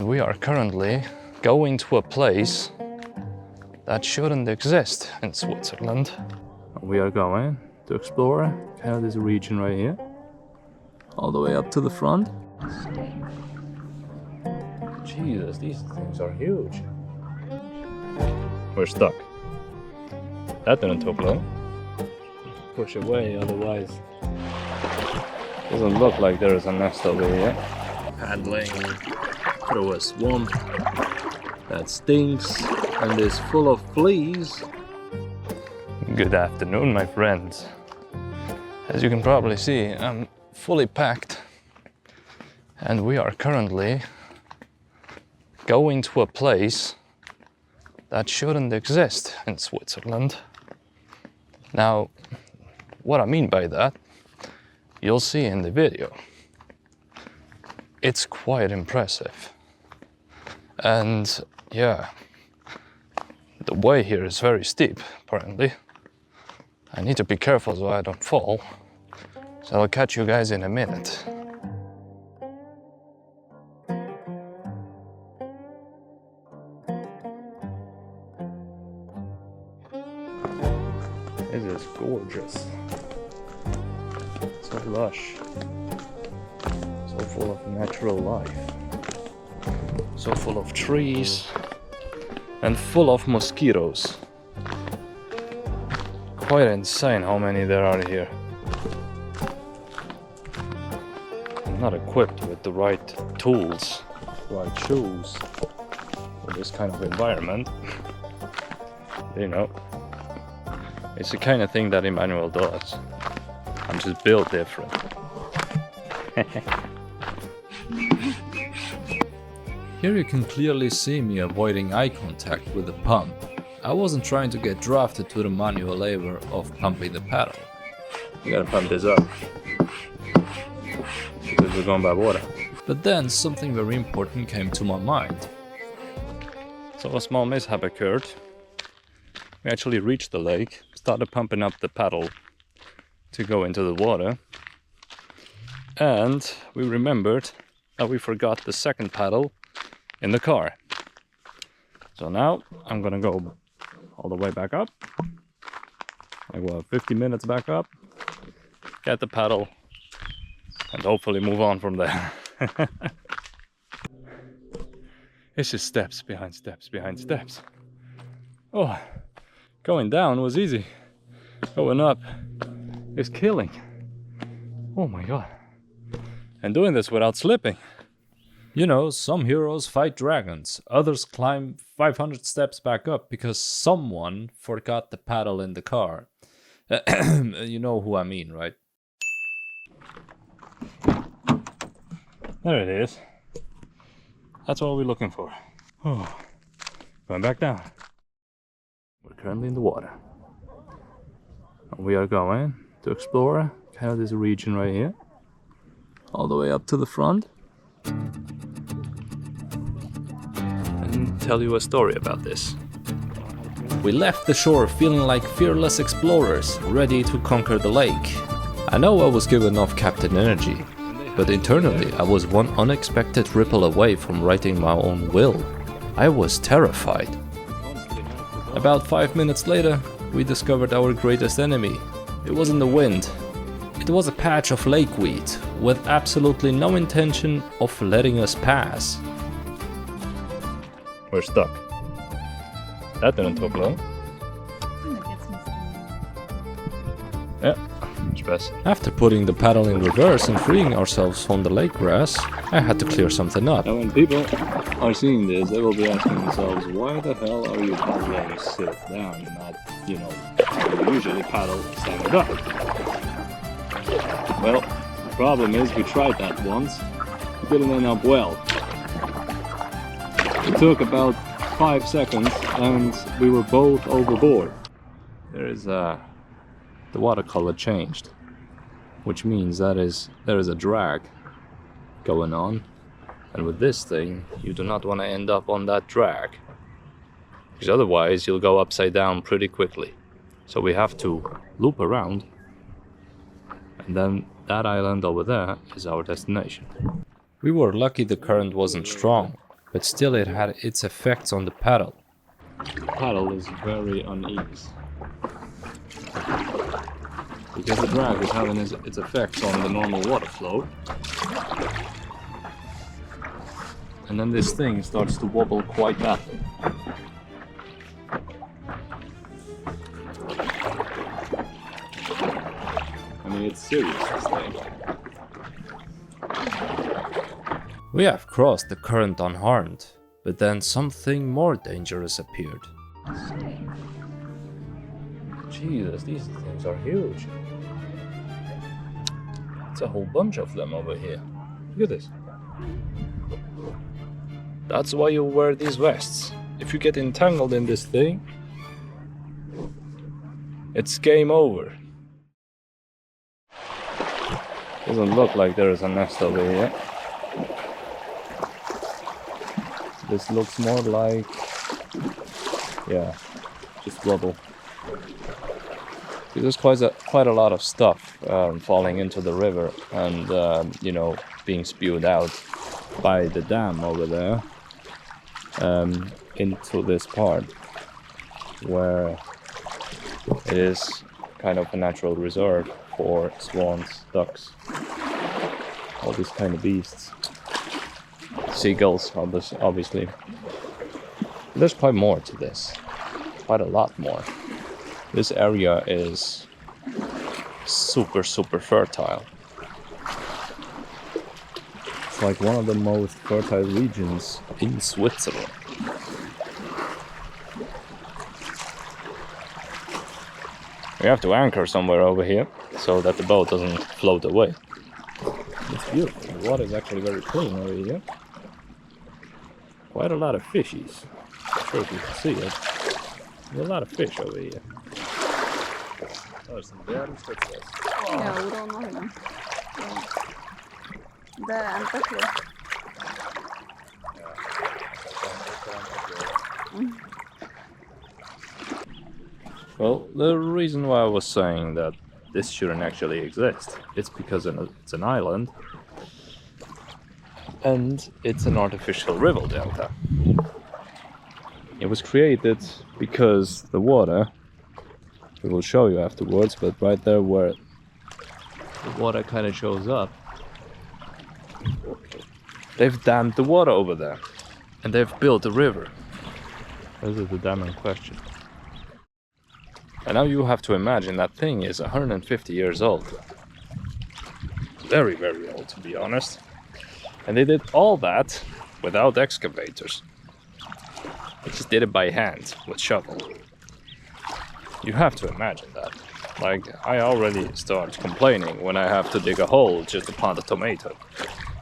we are currently going to a place that shouldn't exist in Switzerland. We are going to explore kind of this region right here, all the way up to the front. Jesus, these things are huge. We're stuck. That didn't take long. Push away, otherwise doesn't look like there is a nest over here. Paddling through a swamp that stinks and is full of fleas. Good afternoon, my friends. As you can probably see, I'm fully packed and we are currently going to a place that shouldn't exist in Switzerland. Now, what I mean by that, you'll see in the video. It's quite impressive. And yeah, the way here is very steep, apparently. I need to be careful so I don't fall. So I'll catch you guys in a minute. This is gorgeous. So lush. So full of natural life. So full of trees. And full of mosquitoes. Quite insane how many there are here. I'm not equipped with the right tools, right shoes for this kind of environment. You know, it's the kind of thing that Emmanuel does. I'm just built different. Here you can clearly see me avoiding eye contact with the pump. I wasn't trying to get drafted to the manual labor of pumping the paddle. You gotta pump this up. Because we're going by water. But then something very important came to my mind. So a small mishap occurred. We actually reached the lake, started pumping up the paddle to go into the water. And we remembered that we forgot the second paddle in the car. So now I'm gonna go all the way back up, like what, 50 minutes back up, get the paddle, and hopefully move on from there. It's just steps behind steps behind steps. Oh, going down was easy. Going up is killing. Oh my god. And doing this without slipping. You know, some heroes fight dragons, others climb 500 steps back up because someone forgot the paddle in the car. You know who I mean, right? There it is. That's what we're looking for. Oh, going back down. We're currently in the water. We are going to explore kind of this region right here, all the way up to the front. And tell you a story about this. We left the shore feeling like fearless explorers, ready to conquer the lake. I know I was given off captain energy, but internally I was one unexpected ripple away from writing my own will. I was terrified. About 5 minutes later, we discovered our greatest enemy. It wasn't the wind. It was a patch of lakeweed with absolutely no intention of letting us pass. We're stuck. That didn't take long. Yeah, much better. After putting the paddle in reverse and freeing ourselves from the lake grass, I had to clear something up. And when people are seeing this, they will be asking themselves, why the hell are you paddling sit down, not, you usually paddle standing up? Well, the problem is we tried that once, it didn't end up well. It took about 5 seconds and we were both overboard. There is the watercolor changed, which means there is a drag going on, and with this thing you do not want to end up on that drag, because otherwise you'll go upside down pretty quickly. So we have to loop around, and then that island over there is our destination. We were lucky the current wasn't strong, but still it had its effects on the paddle. The paddle is very unease, because the drag is having its effects on the normal water flow. And then this thing starts to wobble quite badly. I mean, it's serious, this thing. We have crossed the current unharmed, but then something more dangerous appeared. Jesus, these things are huge. It's a whole bunch of them over here. Look at this. That's why you wear these vests. If you get entangled in this thing, it's game over. Doesn't look like there is a nest over here. This looks more like, yeah, just rubble. There's quite a lot of stuff falling into the river and, you know, being spewed out by the dam over there into this part where it is kind of a natural reserve for swans, ducks, all these kind of beasts. Seagulls, obviously. There's quite more to this, quite a lot more. This area is super fertile. It's like one of the most fertile regions in Switzerland. We have to anchor somewhere over here so that the boat doesn't float away. It's beautiful. The water is actually very clean over here. Quite a lot of fishies. I'm sure if you can see it. There's a lot of fish over here. There's some världens fiskar. Ja, de har den. Det är en tackling. Well, the reason why I was saying that this shouldn't actually exist, it's because it's an island and it's an artificial river delta. It was created because the water, we will show you afterwards, but right there where the water kind of shows up, they've dammed the water over there and they've built a river. This is the dam in question. And now you have to imagine that thing is 150 years old. Very, very old, to be honest. And they did all that without excavators. They just did it by hand with shovel. You have to imagine that. Like, I already start complaining when I have to dig a hole just to plant a tomato.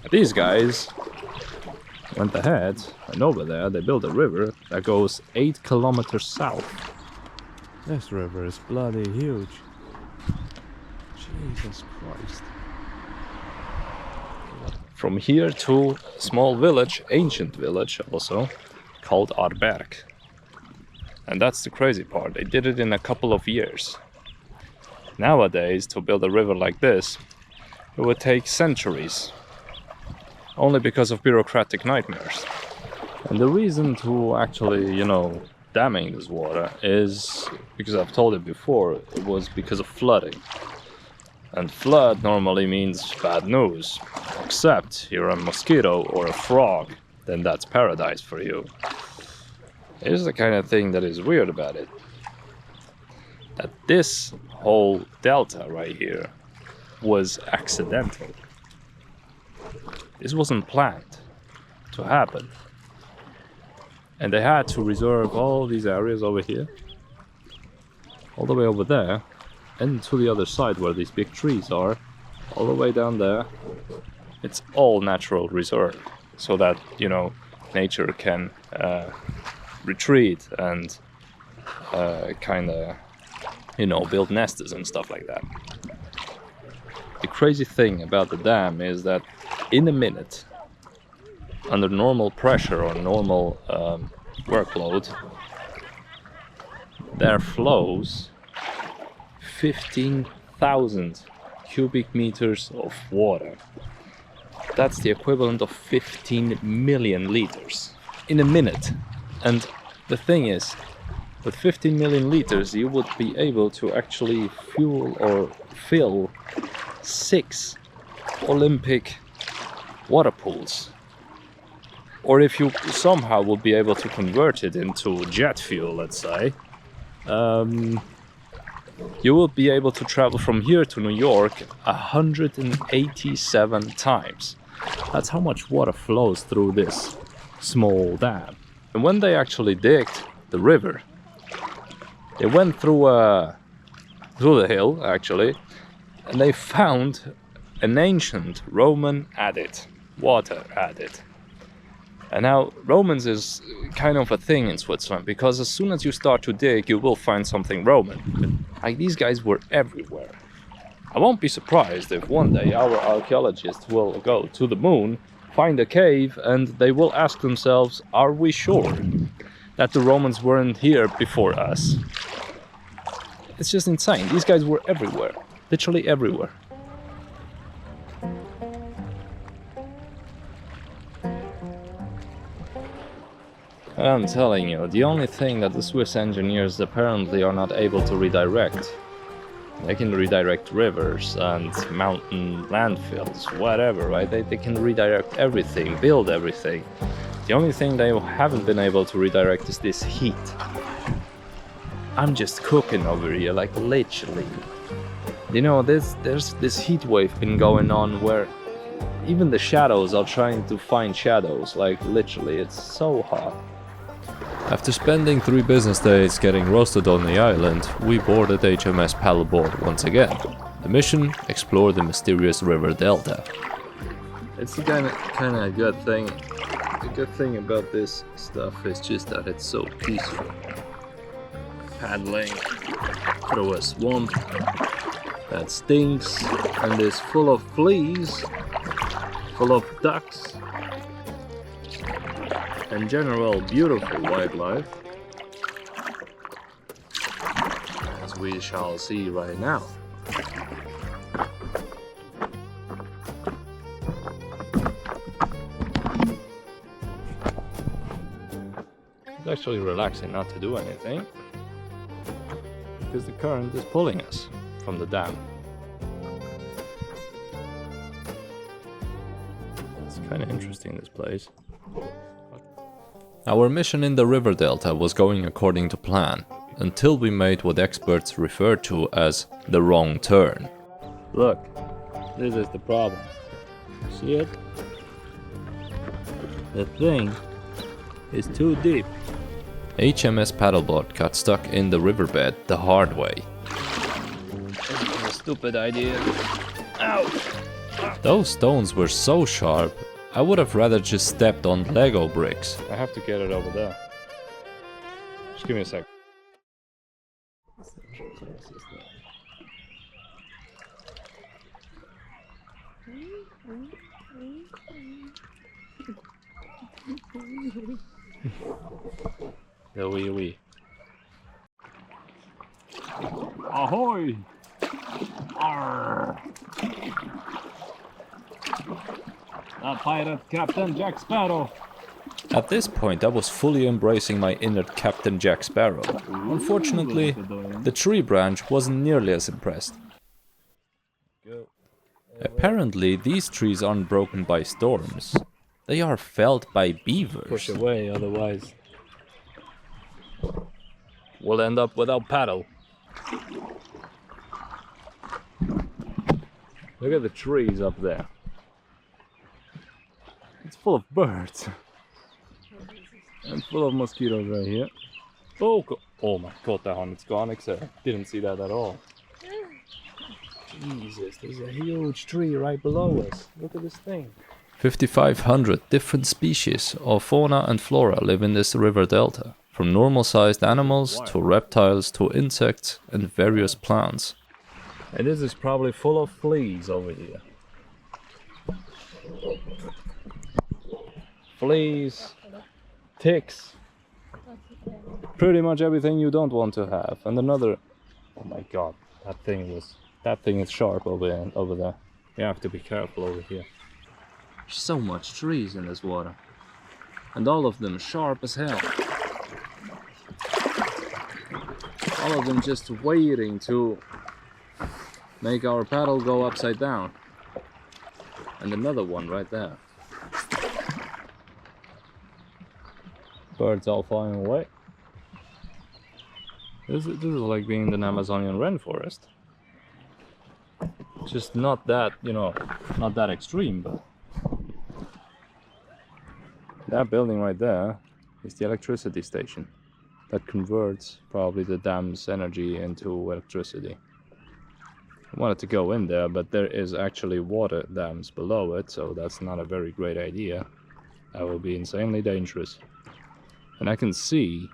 But these guys went ahead, and over there they built a river that goes 8 kilometers south. This river is bloody huge. Jesus Christ. From here to a small village, ancient village also, called Arberg. And that's the crazy part, they did it in a couple of years. Nowadays, to build a river like this, it would take centuries. Only because of bureaucratic nightmares. And the reason to actually, you know, damming this water is, because I've told it before, it was because of flooding. And flood normally means bad news. Except you're a mosquito or a frog, then that's paradise for you. Here's the kind of thing that is weird about it. That this whole delta right here was accidental. This wasn't planned to happen. And they had to reserve all these areas over here, all the way over there, and to the other side where these big trees are, all the way down there. It's all natural reserve, so that, you know, nature can retreat and kind of, you know, build nests and stuff like that. The crazy thing about the dam is that in a minute, under normal pressure or normal workload, there flows 15,000 cubic meters of water. That's the equivalent of 15 million liters. in a minute. And the thing is, with 15 million liters, you would be able to actually fuel or fill 6 Olympic water pools. Or if you somehow would be able to convert it into jet fuel, let's say, you will be able to travel from here to New York 187 times. That's how much water flows through this small dam. And when they actually digged the river, they went through the hill actually, and they found an ancient Roman adit, water adit. And now Romans is kind of a thing in Switzerland, because as soon as you start to dig, you will find something Roman. Like, these guys were everywhere. I won't be surprised if one day our archaeologists will go to the moon, find a cave, and they will ask themselves, are we sure that the Romans weren't here before us? It's just insane. These guys were everywhere, literally everywhere. I'm telling you, the only thing that the Swiss engineers apparently are not able to redirect. They can redirect rivers and mountain landfills, whatever, right? They can redirect everything, build everything. The only thing they haven't been able to redirect is this heat. I'm just cooking over here, like literally. You know, there's this heat wave been going on where even the shadows are trying to find shadows, like literally, it's so hot. After spending 3 business days getting roasted on the island, we boarded HMS Paddleboard once again. The mission: explore the mysterious river delta. It's the kind of good thing. The good thing about this stuff is just that it's so peaceful. Paddling through a swamp that stinks and is full of fleas, full of ducks, and general beautiful wildlife, as we shall see right now. It's actually relaxing not to do anything, because the current is pulling us from the dam. It's kind of interesting, this place. Our mission in the river delta was going according to plan, until we made what experts refer to as the wrong turn. Look, this is the problem. See it? The thing is too deep. HMS Paddleboard got stuck in the riverbed the hard way. That's a stupid idea. Ow! Those stones were so sharp, I would have rather just stepped on Lego bricks. I have to get it over there. Just give me a sec. The wee. Ahoy! Arr! A pirate Captain Jack Sparrow. At this point, I was fully embracing my inner Captain Jack Sparrow. Unfortunately, the tree branch wasn't nearly as impressed. Apparently, these trees aren't broken by storms. They are felled by beavers. Push away, otherwise we'll end up without paddle. Look at the trees up there. It's full of birds. And full of mosquitoes right here. Oh my god, that one, it's gone. Didn't see that at all. Jesus, there's a huge tree right below us. Look at this thing. 5,500 different species of fauna and flora live in this river delta. From normal-sized animals to reptiles to insects and various plants. And this is probably full of fleas over here. Fleas, ticks, pretty much everything you don't want to have. And another, oh my god, that thing is sharp over there. You have to be careful over here. There's so much trees in this water. And all of them sharp as hell. All of them just waiting to make our paddle go upside down. And another one right there. Birds all flying away. This is like being in the Amazonian rainforest. Just not that, you know, not that extreme, but that building right there is the electricity station that converts probably the dam's energy into electricity. I wanted to go in there, but there is actually water dams below it, so that's not a very great idea. That will be insanely dangerous. And I can see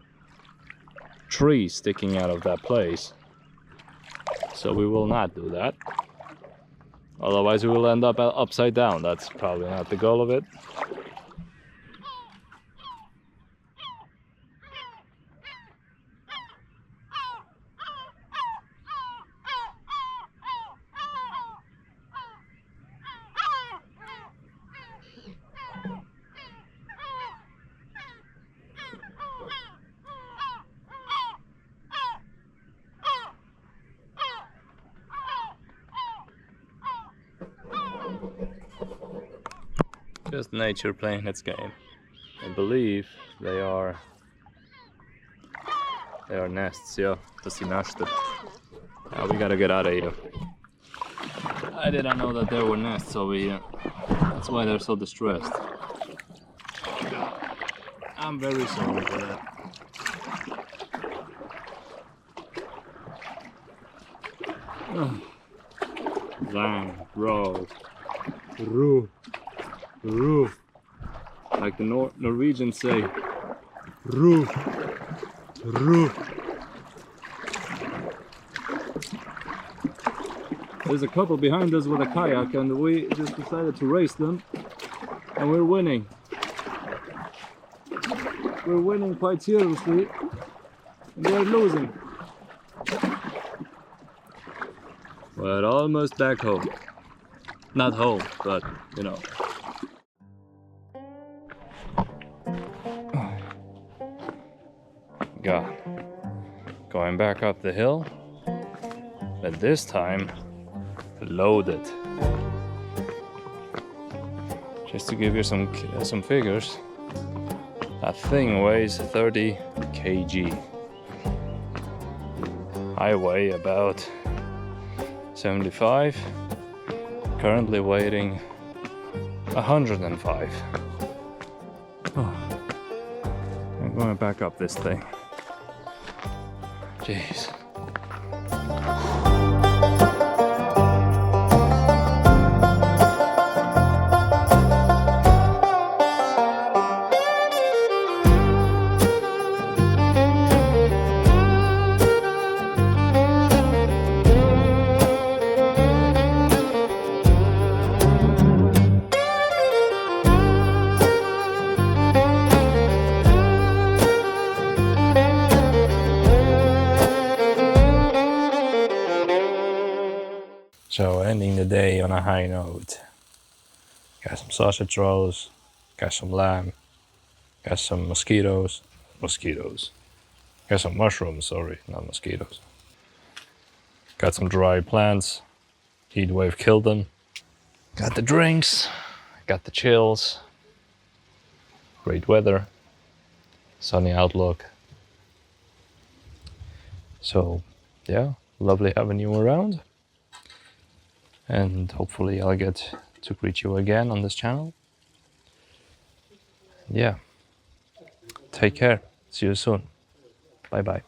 trees sticking out of that place, so we will not do that. Otherwise we will end up upside down. That's probably not the goal of it. Just nature playing its game. I believe they are nests, yeah. To see nested. We gotta get out of here. I didn't know that there were nests over here. That's why they're so distressed. I'm very sorry for that. Lang, roll, roo. Roo, like the Norwegians say, roo, roo. There's a couple behind us with a kayak, and we just decided to race them, and we're winning. We're winning quite seriously, and they're losing. We're almost back home. Not home, but you know. God, going back up the hill, but this time loaded. Just to give you some figures, that thing weighs 30 kg. I weigh about 75, currently weighing 105. Oh, I'm going back up this thing. Jeez. So ending the day on a high note. Got some sausage rolls, got some lamb, got some mosquitoes. Got some mushrooms, sorry, not mosquitoes. Got some dry plants, heat wave killed them. Got the drinks, got the chills. Great weather, sunny outlook. So yeah, lovely having you around. And hopefully I'll get to greet you again on this channel. Yeah, take care. See you soon. Bye bye.